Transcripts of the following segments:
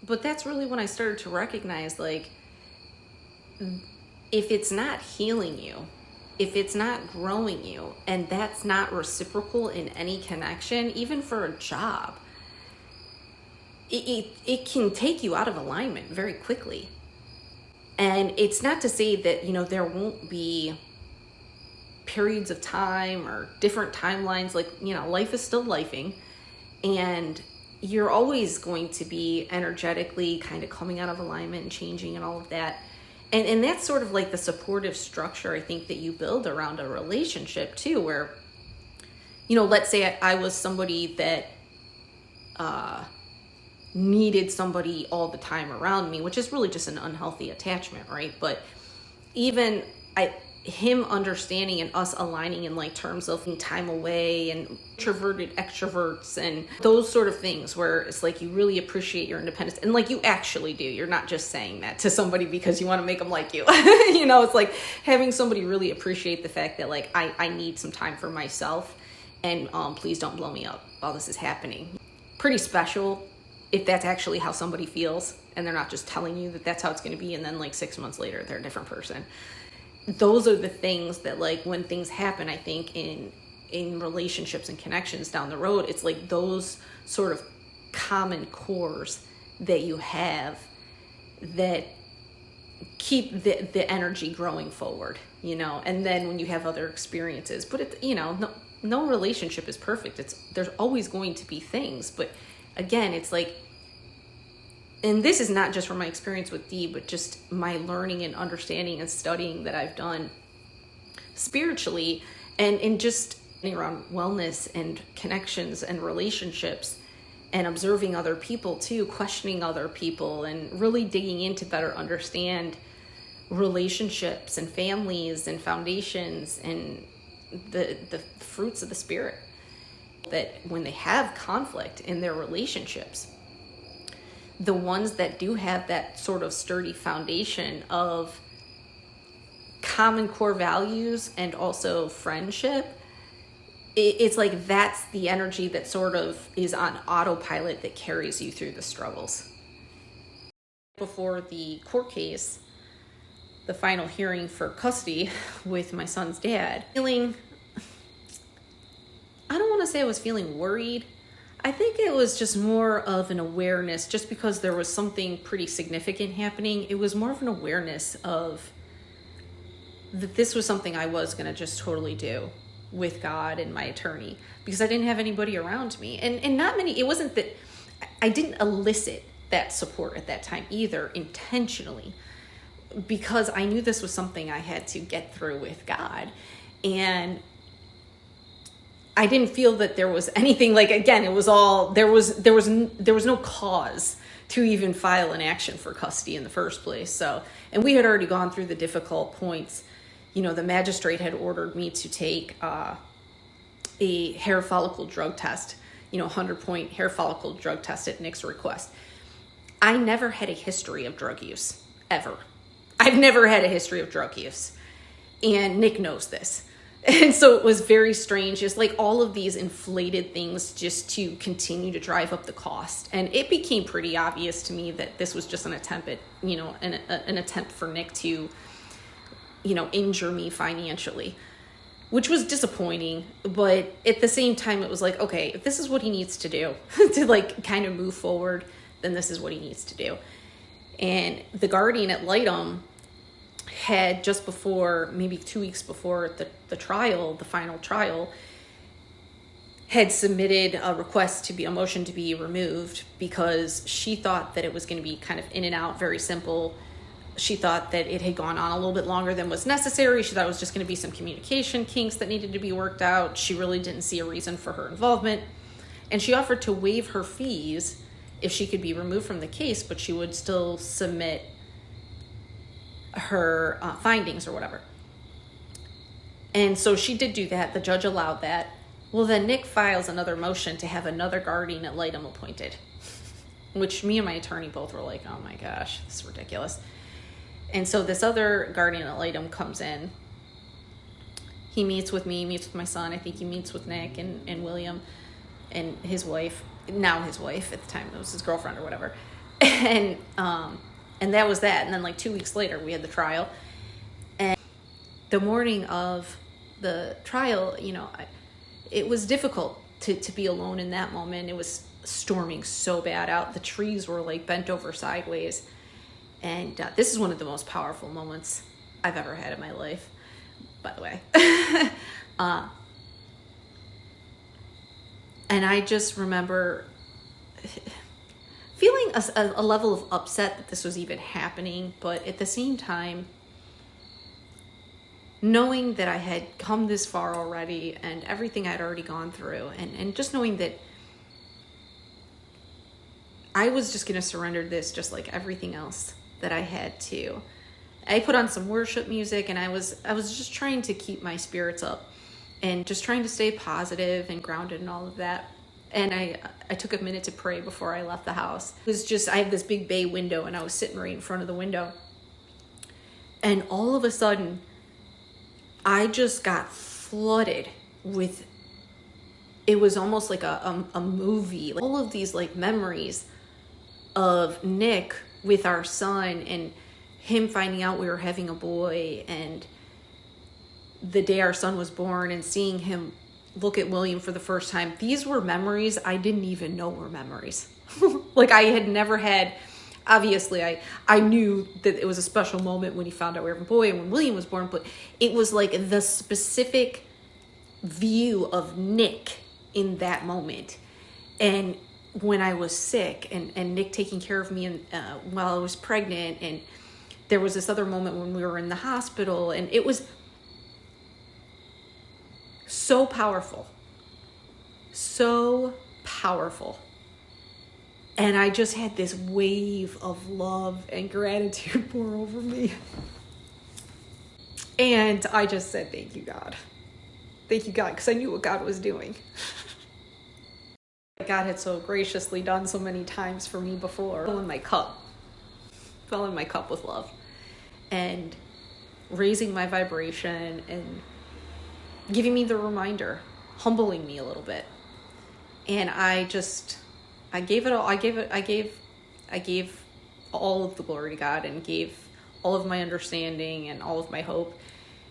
But that's really when I started to recognize, like, if it's not healing you, if it's not growing you, and that's not reciprocal in any connection, even for a job, it can take you out of alignment very quickly. And it's not to say that, there won't be periods of time or different timelines. Like, life is still lifing, and you're always going to be energetically kind of coming out of alignment and changing and all of that. And that's sort of like the supportive structure, I think, that you build around a relationship too, where, let's say I was somebody that needed somebody all the time around me, which is really just an unhealthy attachment, right? But even him understanding and us aligning in like terms of time away and introverted extroverts and those sort of things, where it's like you really appreciate your independence, and like you actually do. You're not just saying that to somebody because you want to make them like you. It's like having somebody really appreciate the fact that, like, I need some time for myself, and please don't blow me up while this is happening. Pretty special if that's actually how somebody feels, and they're not just telling you that that's how it's going to be, and then like 6 months later they're a different person. Those are the things that, like, when things happen, I think in relationships and connections down the road, it's like those sort of common cores that you have that keep the energy growing forward, and then when you have other experiences, but it, no relationship is perfect. There's always going to be things, but again, it's like, and this is not just from my experience with Dee, but just my learning and understanding and studying that I've done spiritually, and just around wellness and connections and relationships, and observing other people too, questioning other people, and really digging in to better understand relationships and families and foundations and the fruits of the spirit. That when they have conflict in their relationships, the ones that do have that sort of sturdy foundation of common core values and also friendship, it's like that's the energy that sort of is on autopilot that carries you through the struggles. Before the court case, the final hearing for custody with my son's dad, I don't want to say I was feeling worried. I think it was just more of an awareness, just because there was something pretty significant happening. It was more of an awareness of that this was something I was going to just totally do with God and my attorney, because I didn't have anybody around me. And not many, it wasn't that I didn't elicit that support at that time either intentionally, because I knew this was something I had to get through with God. And I didn't feel that there was anything, like, again, it was all, there was no cause to even file an action for custody in the first place. So, and we had already gone through the difficult points. The magistrate had ordered me to take a hair follicle drug test, 100-point hair follicle drug test at Nick's request. I never had a history of drug use, ever. I've never had a history of drug use. And Nick knows this. And so it was very strange, just like all of these inflated things just to continue to drive up the cost. And it became pretty obvious to me that this was just an attempt at, an attempt for Nick to, injure me financially, which was disappointing. But at the same time, it was like, okay, if this is what he needs to do to like kind of move forward, then this is what he needs to do. And the guardian at Lightham had, just before, maybe 2 weeks before the trial, the final trial, had submitted a request to be, a motion to be removed, because she thought that it was going to be kind of in and out, very simple. She thought that it had gone on a little bit longer than was necessary. She thought it was just going to be some communication kinks that needed to be worked out. She really didn't see a reason for her involvement. And she offered to waive her fees if she could be removed from the case, but she would still submit her findings or whatever. And so she did do that. The judge allowed that. Well, then Nick files another motion to have another guardian at Lightham appointed, which me and my attorney both were like, oh my gosh, this is ridiculous. And so this other guardian at Lightham comes in. He meets with me, meets with my son. I think he meets with Nick and William and his wife, now his wife, at the time it was his girlfriend or whatever. And that was that. And then like 2 weeks later, we had the trial. And the morning of the trial, it was difficult to be alone in that moment. It was storming so bad out. The trees were like bent over sideways. And this is one of the most powerful moments I've ever had in my life, by the way. And I just remember feeling a level of upset that this was even happening, but at the same time, knowing that I had come this far already and everything I'd already gone through, and just knowing that I was just going to surrender this just like everything else that I had to. I put on some worship music, and I was just trying to keep my spirits up and just trying to stay positive and grounded and all of that. And I took a minute to pray before I left the house. It was just, I have this big bay window, and I was sitting right in front of the window. And all of a sudden, I just got flooded with, it was almost like a movie. Like all of these like memories of Nick with our son, and him finding out we were having a boy, and the day our son was born, and seeing him look at William for the first time. These were memories I didn't even know were memories. Like I had never had, obviously I knew that it was a special moment when he found out we were having a boy and when William was born, but it was like the specific view of Nick in that moment. And when I was sick, and Nick taking care of me while I was pregnant, and there was this other moment when we were in the hospital, and it was so powerful. So powerful. And I just had this wave of love and gratitude pour over me. And I just said, thank you, God. Thank you, God, because I knew what God was doing. God had so graciously done so many times for me before. Fill in my cup with love. And raising my vibration and giving me the reminder, humbling me a little bit. And I gave it all. I gave all of the glory to God, and gave all of my understanding and all of my hope.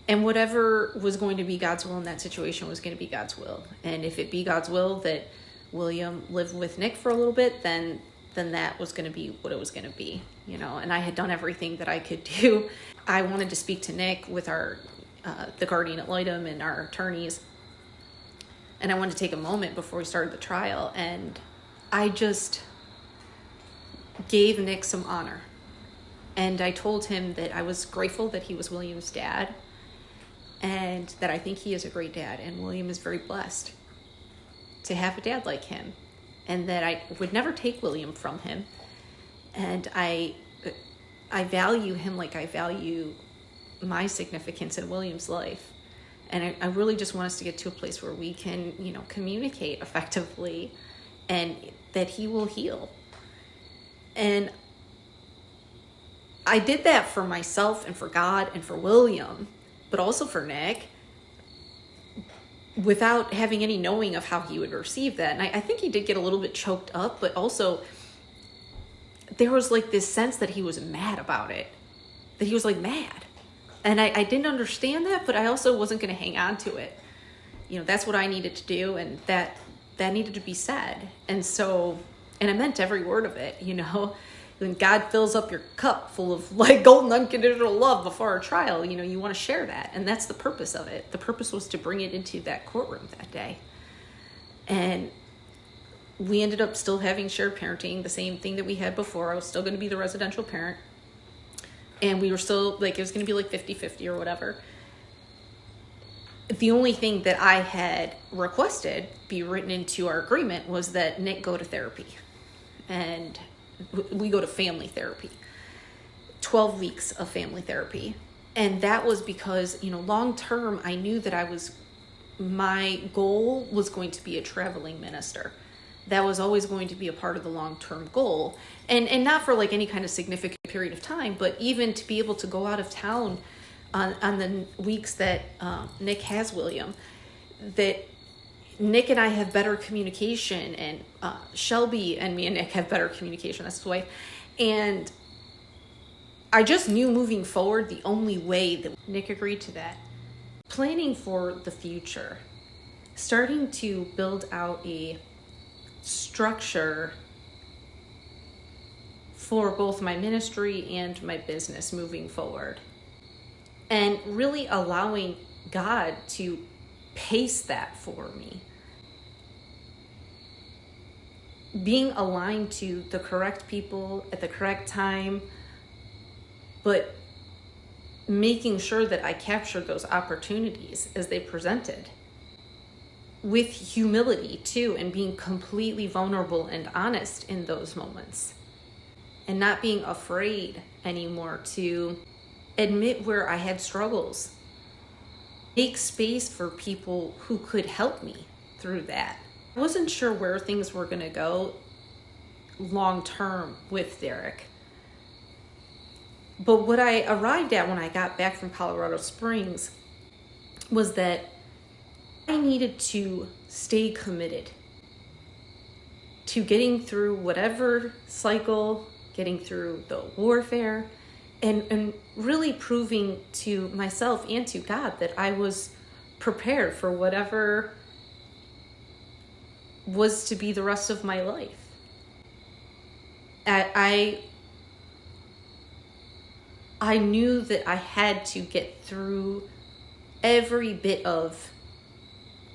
And whatever was going to be God's will in that situation was going to be God's will. And if it be God's will that William lived with Nick for a little bit, then that was going to be what it was going to be, and I had done everything that I could do. I wanted to speak to Nick with the guardian ad litem and our attorneys. And I wanted to take a moment before we started the trial, and I just gave Nick some honor. And I told him that I was grateful that he was William's dad, and that I think he is a great dad, and William is very blessed to have a dad like him, and that I would never take William from him. And I value him like I value my significance in William's life. And I really just want us to get to a place where we can, communicate effectively, and that he will heal. And I did that for myself and for God and for William, but also for Nick, without having any knowing of how he would receive that. And I think he did get a little bit choked up, but also there was like this sense that he was mad about it, that he was like mad. And I didn't understand that, but I also wasn't going to hang on to it. That's what I needed to do, and that needed to be said. And so, and I meant every word of it, When God fills up your cup full of like golden unconditional love before a trial, you want to share that. And that's the purpose of it. The purpose was to bring it into that courtroom that day. And we ended up still having shared parenting, the same thing that we had before. I was still going to be the residential parent. And we were still like, it was going to be like 50-50 or whatever. The only thing that I had requested be written into our agreement was that Nick go to therapy. And we go to family therapy, 12 weeks of family therapy. And that was because, long term, I knew that my goal was going to be a traveling minister. That was always going to be a part of the long-term goal. And not for like any kind of significant period of time, but even to be able to go out of town on the weeks that Nick has William, that Nick and I have better communication, and Shelby and me and Nick have better communication. That's his wife. And I just knew moving forward the only way that Nick agreed to that. Planning for the future, starting to build out a structure for both my ministry and my business moving forward, and really allowing God to pace that for me. Being aligned to the correct people at the correct time, but making sure that I captured those opportunities as they presented with humility too, and being completely vulnerable and honest in those moments, and not being afraid anymore to admit where I had struggles. Make space for people who could help me through that. I wasn't sure where things were going to go long term with Derek. But what I arrived at when I got back from Colorado Springs was that I needed to stay committed to getting through whatever cycle, getting through the warfare, and really proving to myself and to God that I was prepared for whatever was to be the rest of my life. I knew that I had to get through every bit of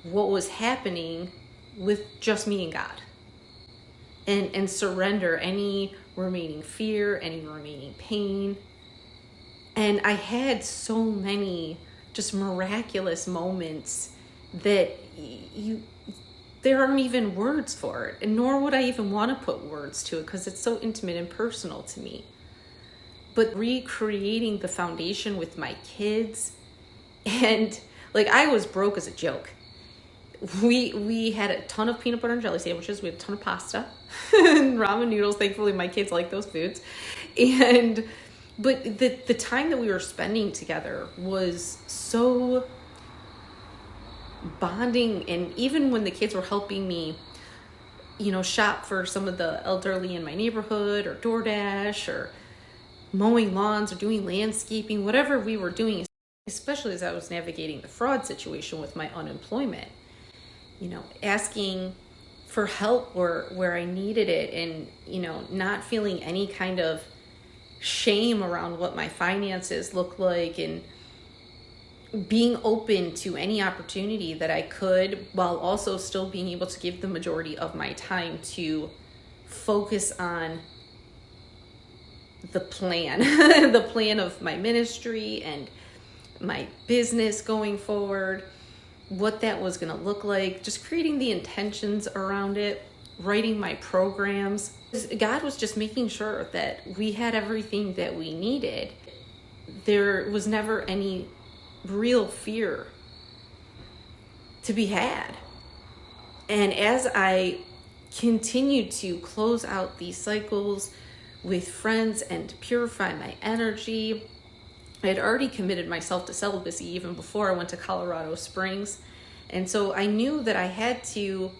what was happening with just me and God, and surrender any remaining fear, any remaining pain. And I had so many just miraculous moments that there aren't even words for it, and nor would I even want to put words to it because it's so intimate and personal to me. But recreating the foundation with my kids, and like, I was broke as a joke. We had a ton of peanut butter and jelly sandwiches. We had a ton of pasta and ramen noodles. Thankfully, my kids like those foods. But the time that we were spending together was so bonding. And even when the kids were helping me, shop for some of the elderly in my neighborhood, or DoorDash, or mowing lawns, or doing landscaping, whatever we were doing, especially as I was navigating the fraud situation with my unemployment, asking for help where I needed it, and, not feeling any kind of shame around what my finances look like, and being open to any opportunity that I could, while also still being able to give the majority of my time to focus on the plan, the plan of my ministry and my business going forward, what that was going to look like, just creating the intentions around it, writing my programs. God was just making sure that we had everything that we needed. There was never any real fear to be had. And as I continued to close out these cycles with friends and purify my energy, I had already committed myself to celibacy even before I went to Colorado Springs. And so I knew that I had to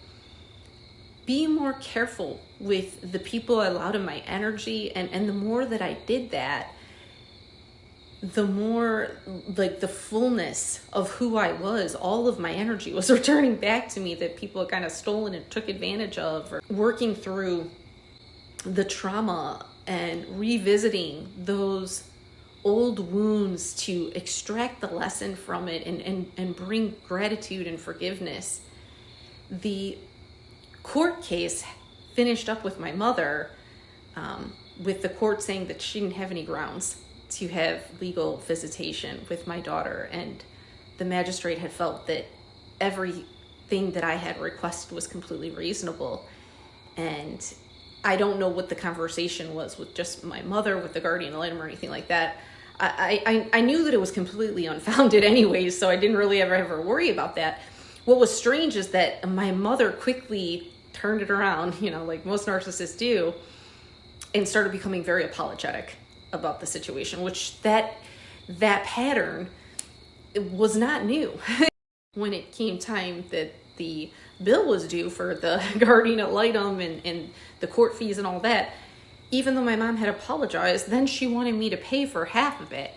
be more careful with the people I allowed in my energy. And the more that I did that, the more, like, the fullness of who I was, all of my energy was returning back to me that people had kind of stolen and took advantage of, or working through the trauma and revisiting those old wounds to extract the lesson from it, and bring gratitude and forgiveness. The court case finished up with my mother, with the court saying that she didn't have any grounds to have legal visitation with my daughter, and the magistrate had felt that everything that I had requested was completely reasonable. And I don't know what the conversation was with just my mother, with the guardian ad litem, or anything like that. I knew that it was completely unfounded anyways, so I didn't really ever worry about that. What was strange is that my mother quickly turned it around, like most narcissists do, and started becoming very apologetic about the situation, which that pattern was not new. When it came time that the bill was due for the guardian ad litem and the court fees and all that, even though my mom had apologized, then she wanted me to pay for half of it.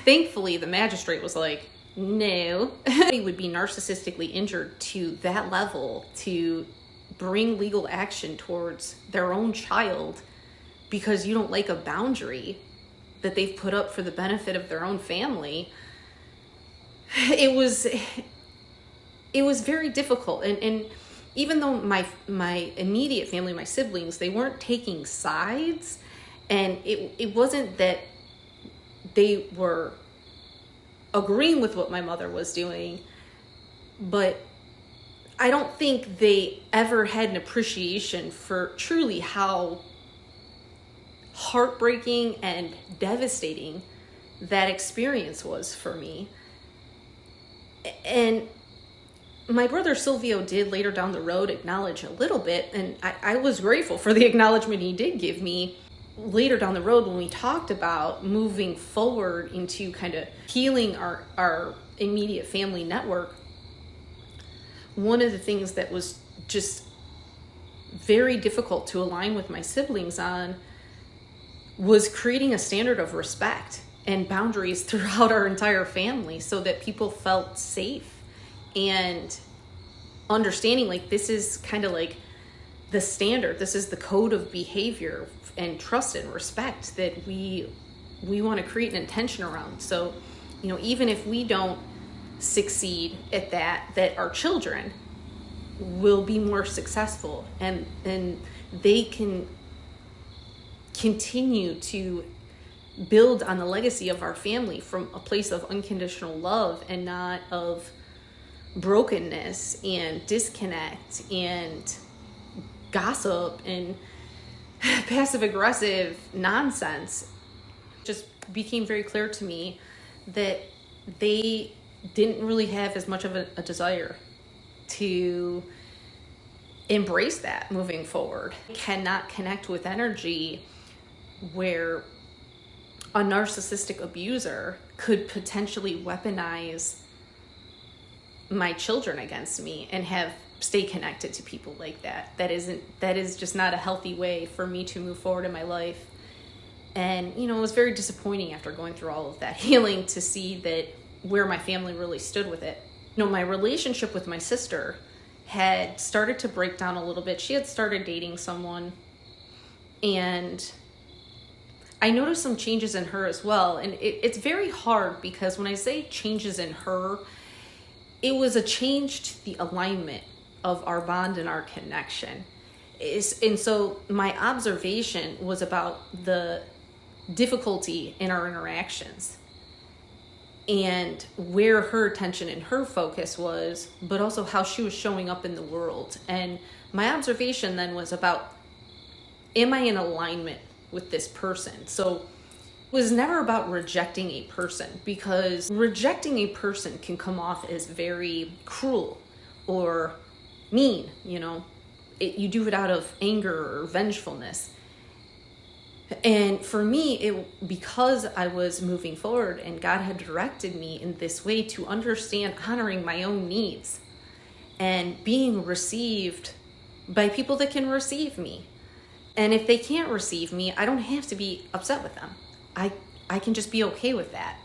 Thankfully, the magistrate was like, no. He would be narcissistically injured to that level to bring legal action towards their own child because you don't like a boundary that they've put up for the benefit of their own family. It was very difficult. And even though my immediate family, my siblings, they weren't taking sides, and it wasn't that they were agreeing with what my mother was doing, but I don't think they ever had an appreciation for truly how heartbreaking and devastating that experience was for me. And my brother Silvio did later down the road acknowledge a little bit, and I was grateful for the acknowledgement he did give me later down the road when we talked about moving forward into kind of healing our immediate family network. One of the things that was just very difficult to align with my siblings on was creating a standard of respect and boundaries throughout our entire family so that people felt safe and understanding, like, this is kind of like the standard, this is the code of behavior and trust and respect that we want to create an intention around. So, even if we don't succeed at that our children will be more successful, and they can continue to build on the legacy of our family from a place of unconditional love and not of brokenness and disconnect and gossip and passive aggressive nonsense. Just became very clear to me that they didn't really have as much of a desire to embrace that moving forward. I cannot connect with energy where a narcissistic abuser could potentially weaponize my children against me and stay connected to people like that. That is just not a healthy way for me to move forward in my life. And, it was very disappointing after going through all of that healing to see that where my family really stood with it. My relationship with my sister had started to break down a little bit. She had started dating someone, and I noticed some changes in her as well. And it's very hard because when I say changes in her, it was a change to the alignment of our bond and our connection. And so my observation was about the difficulty in our interactions and where her attention and her focus was, but also how she was showing up in the world. And my observation then was about, am I in alignment with this person? So it was never about rejecting a person, because rejecting a person can come off as very cruel or mean. You do it out of anger or vengefulness. And for me, because I was moving forward and God had directed me in this way to understand honoring my own needs and being received by people that can receive me. And if they can't receive me, I don't have to be upset with them. I can just be okay with that.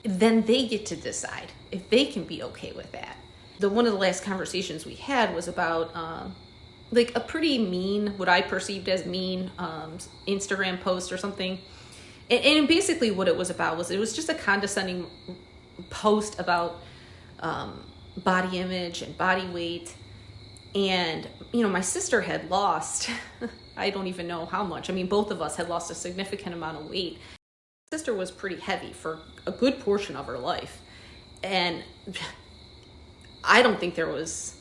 Then they get to decide if they can be okay with that. One of the last conversations we had was about a pretty mean, what I perceived as mean Instagram post or something. And basically what it was about was, it was just a condescending post about body image and body weight. And, my sister had lost, I don't even know how much. I mean, both of us had lost a significant amount of weight. My sister was pretty heavy for a good portion of her life. And I don't think there was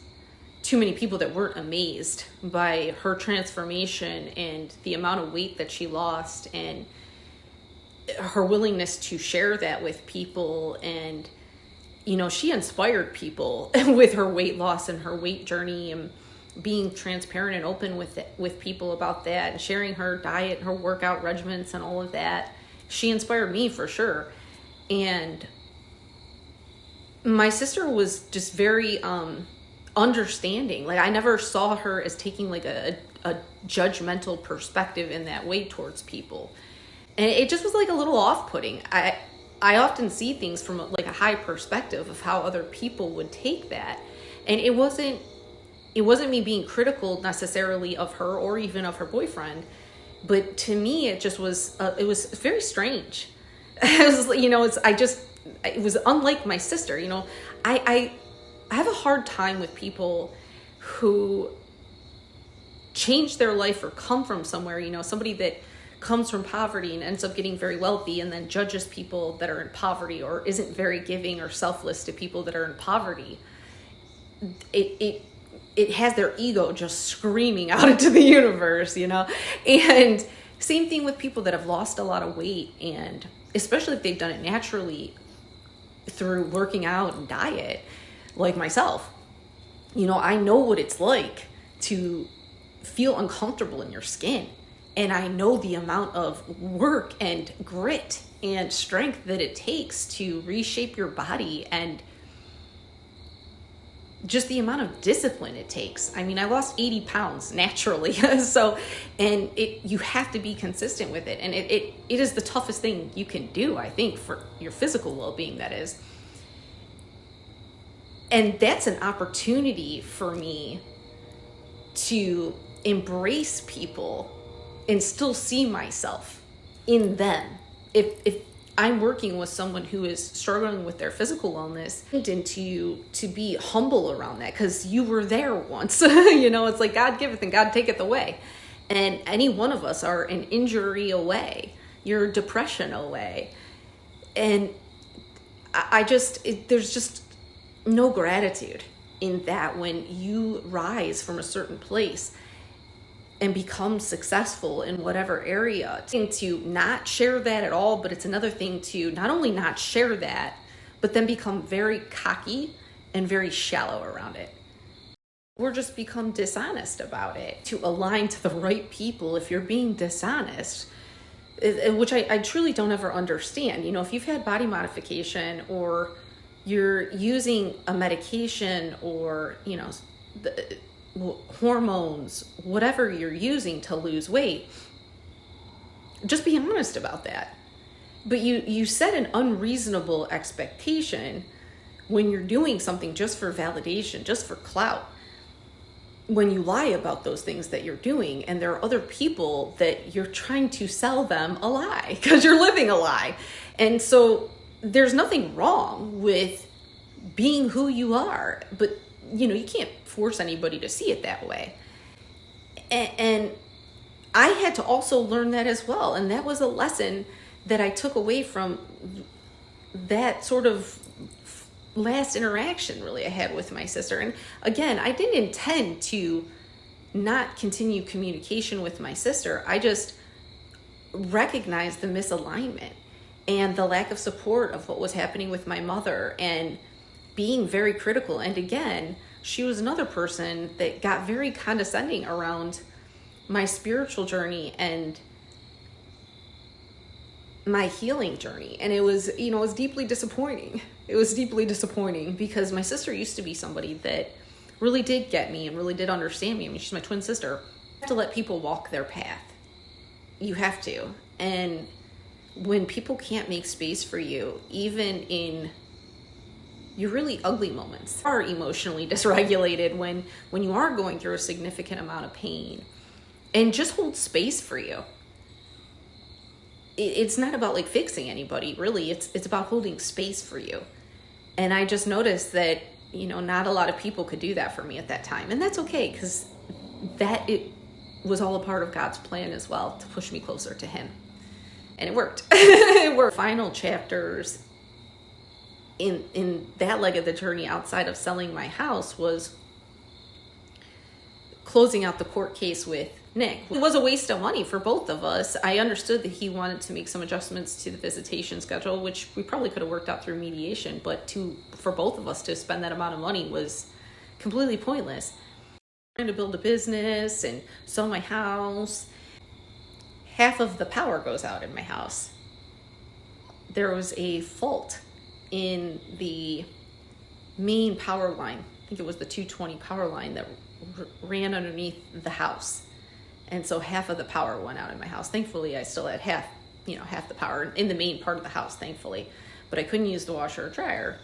too many people that weren't amazed by her transformation and the amount of weight that she lost and her willingness to share that with people. And, she inspired people with her weight loss and her weight journey, and being transparent and open with people about that, and sharing her diet and her workout regimens and all of that. She inspired me for sure. And my sister was just very understanding. I never saw her as taking a a judgmental perspective in that way towards people. And it just was like a little off-putting. I often see things from like a high perspective of how other people would take that. And it wasn't me being critical necessarily of her or even of her boyfriend, but to me it just was it was very strange. It was, it was unlike my sister. I have a hard time with people who change their life or come from somewhere, somebody that comes from poverty and ends up getting very wealthy and then judges people that are in poverty, or isn't very giving or selfless to people that are in poverty. It has their ego just screaming out into the universe, and same thing with people that have lost a lot of weight, and especially if they've done it naturally through working out and diet, like myself. I know what it's like to feel uncomfortable in your skin. And I know the amount of work and grit and strength that it takes to reshape your body, and just the amount of discipline it takes. I mean, I lost 80 pounds naturally. And you have to be consistent with it. And it is the toughest thing you can do, I think, for your physical well-being, that is. And that's an opportunity for me to embrace people and still see myself in them. If I'm working with someone who is struggling with their physical wellness, and to be humble around that, because you were there once. It's like God giveth and God taketh away. And any one of us are an injury away, your depression away. And there's just no gratitude in that when you rise from a certain place and become successful in whatever area. To not share that at all, but it's another thing to not only not share that, but then become very cocky and very shallow around it. Or just become dishonest about it to align to the right people if you're being dishonest, which I truly don't ever understand. If you've had body modification, or you're using a medication, or, hormones, whatever you're using to lose weight, just be honest about that. But you set an unreasonable expectation when you're doing something just for validation, just for clout, when you lie about those things that you're doing, and there are other people that you're trying to sell them a lie because you're living a lie. And so there's nothing wrong with being who you are, but you can't force anybody to see it that way. And I had to also learn that as well. And that was a lesson that I took away from that sort of last interaction really I had with my sister. And again, I didn't intend to not continue communication with my sister. I just recognized the misalignment and the lack of support of what was happening with my mother, and being very critical. And again, she was another person that got very condescending around my spiritual journey and my healing journey. And it was, it was deeply disappointing. It was deeply disappointing because my sister used to be somebody that really did get me and really did understand me. I mean, she's my twin sister. You have to let people walk their path. You have to. And when people can't make space for you, even in your really ugly moments, are emotionally dysregulated, when you are going through a significant amount of pain, and just hold space for you. It's not about like fixing anybody, really. It's about holding space for you. And I just noticed that, not a lot of people could do that for me at that time. And that's okay, because it was all a part of God's plan as well, to push me closer to Him. And it worked. It worked. Final chapters in that leg of the journey outside of selling my house was closing out the court case with Nick. It was a waste of money for both of us. I understood that he wanted to make some adjustments to the visitation schedule, which we probably could have worked out through mediation, but for both of us to spend that amount of money was completely pointless. Trying to build a business and sell my house. Half of the power goes out in my house. There was a fault in the main power line. I think it was the 220 power line that ran underneath the house. And so half of the power went out in my house. Thankfully, I still had half the power in the main part of the house, thankfully. But I couldn't use the washer or dryer.